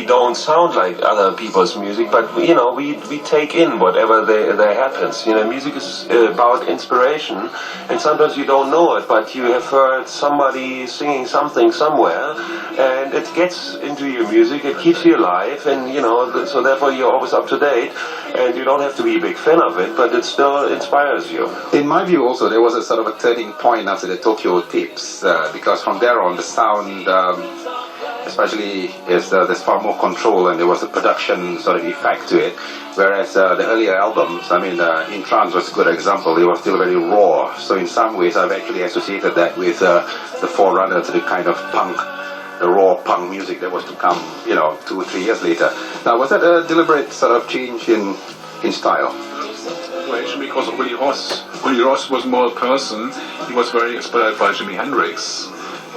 we don't sound like other people's music, but you know, we take in whatever there happens. You know, music is about inspiration, and sometimes you don't know it, but you have heard somebody singing something somewhere, and it gets into your music. It keeps you alive, and you know, so therefore you're always up to date, and you don't have to be a big fan of it, but it still inspires you. In my view, also there was a sort of a turning point after the Tokyo tapes, because from there on the sound. Especially is there's far more control and there was a production sort of effect to it, whereas the earlier albums, I mean, In Trance was a good example. It was still very raw, so in some ways I've actually associated that with the forerunner to the kind of punk, the raw punk music that was to come, you know, 2 or 3 years later. Now, was that a deliberate sort of change in style? Because Uli Ross was more a person. He was very inspired by Jimi Hendrix.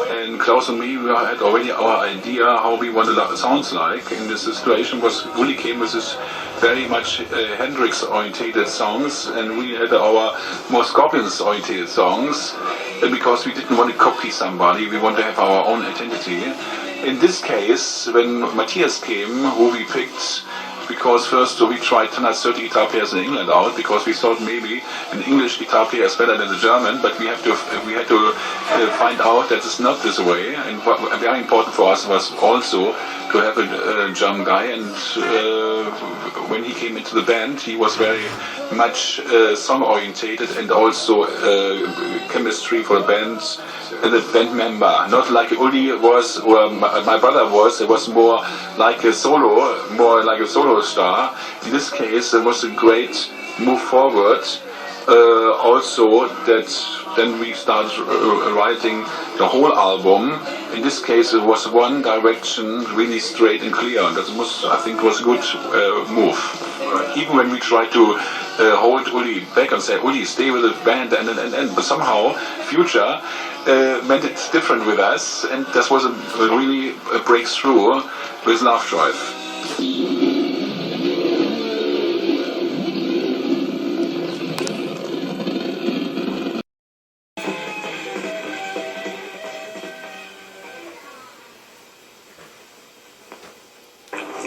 And Klaus and me, we had already our idea how we wanted it sounds like. And the situation was, Uli came with this very much Hendrix-orientated songs, and we had our more Scorpions-orientated songs. And because we didn't want to copy somebody, we wanted to have our own identity. In this case, when Matthias came, who we picked, because first we tried 130 guitar players in England out, because we thought maybe an English guitar player is better than a German, but we had to find out that it's not this way. And what very important for us was also to have a German guy, and when he came into the band, he was very much song orientated and also chemistry for the band. The band member, not like Uli was or my brother was. It was more like a solo star. In this case, it was a great move forward. Also, that then we started writing the whole album. In this case, it was one direction, really straight and clear. And that was, I think, was a good move. Even when we tried to hold Uli back and say, Uli, stay with the band, and but somehow, Future meant it different with us, and this was a really a breakthrough with Love Drive.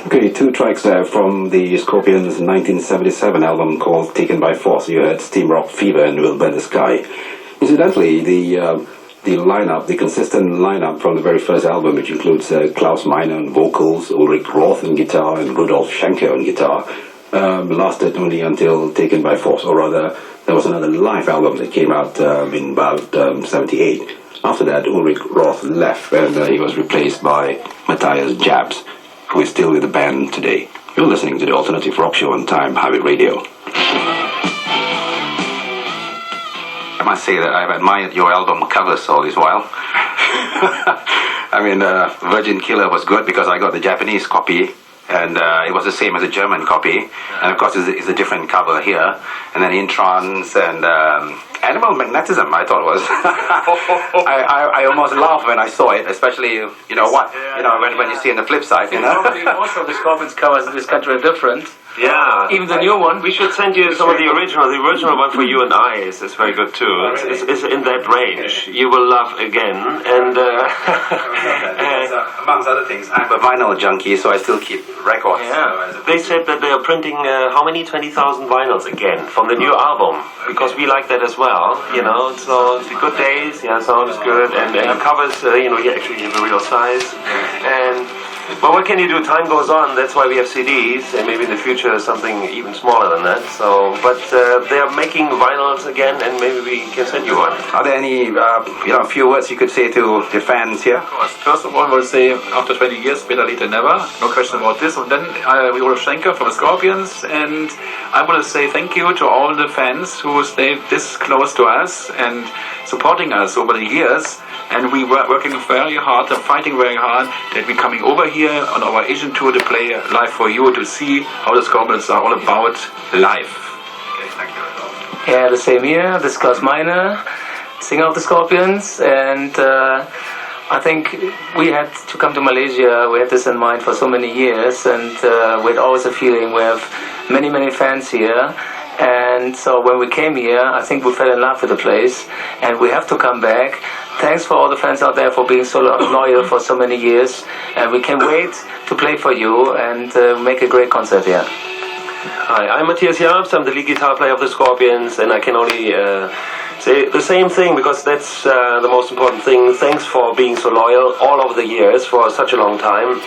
Okay, 2 tracks there from the Scorpions' 1977 album called Taken by Force. You heard Steam Rock Fever and Will Burn the Sky. Incidentally, the lineup, the consistent lineup from the very first album, which includes Klaus Maine on vocals, Ulrich Roth on guitar, and Rudolf Schenker on guitar, lasted only until Taken by Force, or rather, there was another live album that came out in about 78. After that, Ulrich Roth left, and he was replaced by Matthias Jabs, who is still with the band today. You're listening to the Alternative Rock Show on Time Highway Radio. I must say that I've admired your album covers all this while. I mean, Virgin Killer was good because I got the Japanese copy, and it was the same as the German copy. And of course, it's a different cover here. And then In Trance and Animal Magnetism, I thought was. I almost laughed when I saw it, especially, you know what, when you see in the flip side, you know. Probably most of the Scorpions covers in this country are different. Yeah, even the new one. We should send you some of the original. The original one for You and I is very good too. It's in that range. You will love again, and amongst other things, I'm a vinyl junkie, so I still keep records. Yeah, they said that they are printing how many 20,000 vinyls again from the new album, because we like that as well. You know, so the good days, sounds good, and the covers, you actually have a real size, and. But what can you do? Time goes on. That's why we have CDs, and maybe in the future something even smaller than that. So, but they are making vinyls again, and maybe we can send you one. Are there any, a few words you could say to the fans here? Of course. First of all, I will say after 20 years, better late than never. No question about this. And then Rudolf Schenker from the Scorpions, and I want to say thank you to all the fans who stayed this close to us and supporting us over the years. And we were working very hard and fighting very hard that we're coming over here on our Asian tour to play live for you, to see how the Scorpions are all about live. Okay, thank you. Yeah, the same here. This is Klaus Maine, singer of the Scorpions, and I think we had to come to Malaysia. We had this in mind for so many years, and we had always a feeling we have many fans here. And And so when we came here, I think we fell in love with the place, and we have to come back. Thanks for all the fans out there for being so loyal for so many years, and we can wait to play for you and make a great concert here. Hi, I'm Matthias Jabs, I'm the lead guitar player of the Scorpions, and I can only say the same thing, because that's the most important thing. Thanks for being so loyal all over the years for such a long time,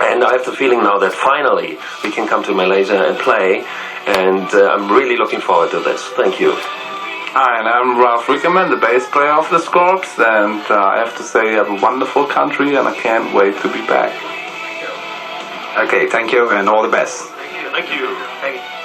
and I have the feeling now that finally we can come to Malaysia and play, and I'm really looking forward to this. Thank you. Hi, and I'm Rakaman, the bass player of the Scorps, and I have to say you have a wonderful country, and I can't wait to be back. Okay, thank you and all the best. Thank you. Thank you.